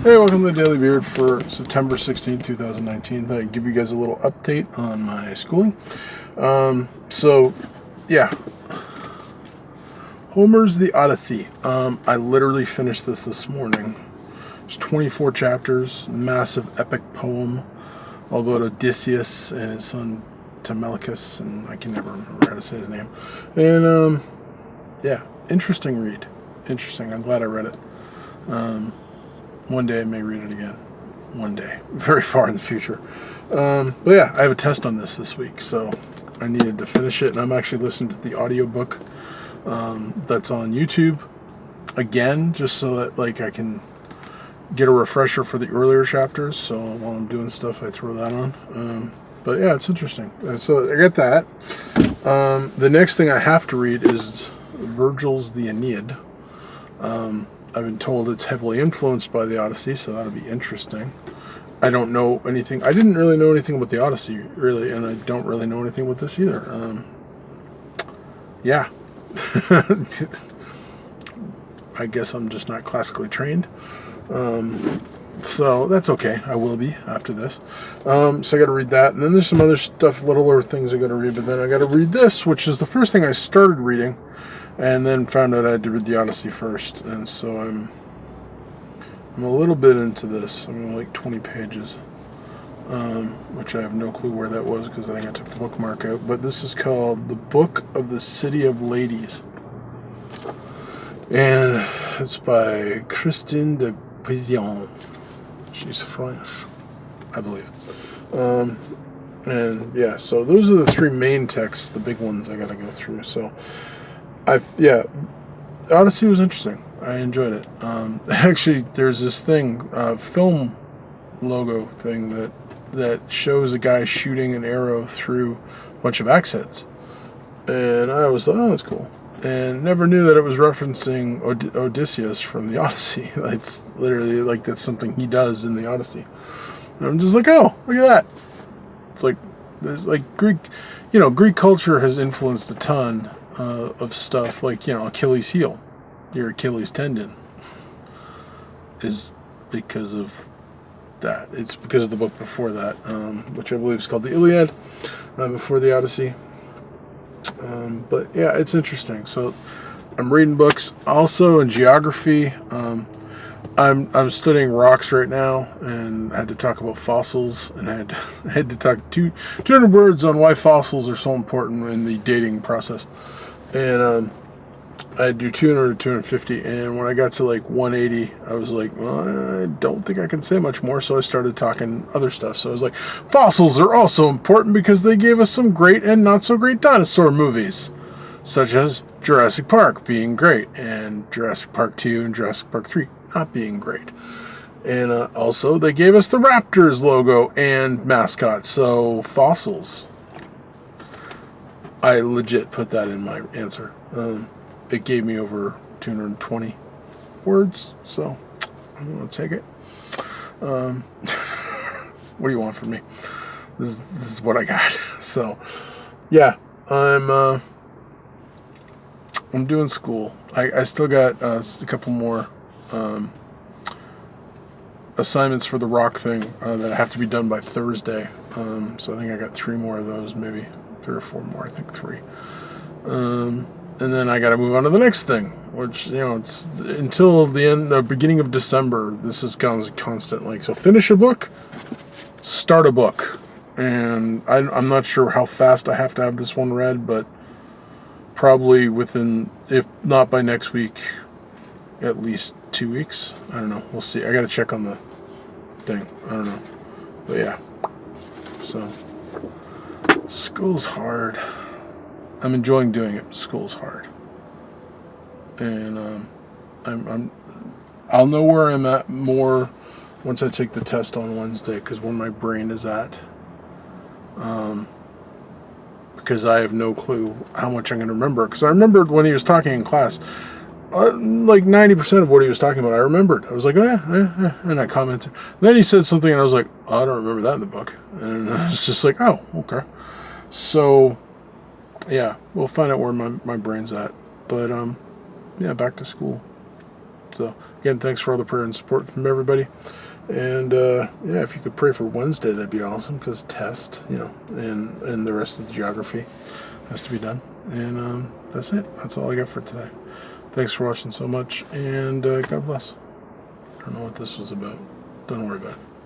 Hey, welcome to the Daily Beard for September 16th, 2019. I give you guys a little update on my schooling. Yeah. Homer's The Odyssey. I literally finished this morning. It's 24 chapters, massive epic poem all about Odysseus and his son Telemachus, and I can never remember how to say his name. And, interesting read. Interesting. I'm glad I read it. One day I may read it again. One day. Very far in the future. I have a test on this week, so I needed to finish it, and I'm actually listening to the audiobook that's on YouTube again, just so that I can get a refresher for the earlier chapters, so while I'm doing stuff I throw that on. It's interesting. So I get that. The next thing I have to read is Virgil's The Aeneid. I've been told it's heavily influenced by the Odyssey, so that'll be interesting. I don't know anything. I didn't really know anything about the Odyssey, really, and I don't really know anything about this either. I guess I'm just not classically trained. So that's okay. I will be after this. So I got to read that, and then there's some other stuff, littler things I got to read, but then I got to read this, which is the first thing I started reading. And then found out I had to read the Odyssey first, and so I'm a little bit into this. I'm like 20 pages, which I have no clue where that was because I think I took the bookmark out. But this is called The Book of the City of Ladies, and it's by Christine de Pizan. She's French, I believe. So those are the three main texts, the big ones I got to go through. So. Odyssey was interesting. I enjoyed it. Actually, there's this thing, film logo thing that shows a guy shooting an arrow through a bunch of axe heads. And I was like, oh, that's cool. And never knew that it was referencing Odysseus from the Odyssey. It's literally that's something he does in the Odyssey. And I'm just like, oh, look at that. It's like, there's Greek culture has influenced a ton of stuff, Achilles' heel, your Achilles tendon, is because of that. It's because of the book before that, which I believe is called the Iliad, before the Odyssey. It's interesting. So I'm reading books. Also in geography, I'm studying rocks right now, and I had to talk about fossils, and I had to talk 200 words on why fossils are so important in the dating process. And I do 200 or 250, and when I got to 180, I was like, well, I don't think I can say much more, so I started talking other stuff. So I was like, fossils are also important because they gave us some great and not so great dinosaur movies, such as Jurassic Park being great, and Jurassic Park 2 and Jurassic Park 3 not being great. And also, they gave us the Raptors logo and mascot, so fossils. I legit put that in my answer. It gave me over 220 words, so I'm going to take it. What do you want from me? This is what I got. So, I'm doing school. I still got a couple more assignments for the rock thing that have to be done by Thursday. So I think I got 3 more of those, maybe 3 or 4 more. I think 3. And then I got to move on to the next thing, which it's until the beginning of December. This is constant. So finish a book, start a book, and I'm not sure how fast I have to have this one read, but probably within, if not by next week, at least 2 weeks. I don't know. We'll see. I got to check on the thing. I don't know. But yeah. So school's hard. I'm enjoying doing it. School's hard. And I'll know where I'm at more once I take the test on Wednesday, because where my brain is at. Because I have no clue how much I'm going to remember. Because I remembered when he was talking in class, 90% of what he was talking about I remembered. I was like, oh yeah, and I commented. And then he said something, and I was like, oh, I don't remember that in the book. And I was just like, oh, okay. So, yeah, we'll find out where my brain's at. But, back to school. So again, thanks for all the prayer and support from everybody. And yeah, if you could pray for Wednesday, that'd be awesome, because test, and the rest of the geography has to be done. And that's it. That's all I got for today. Thanks for watching so much, and God bless. I don't know what this was about. Don't worry about it.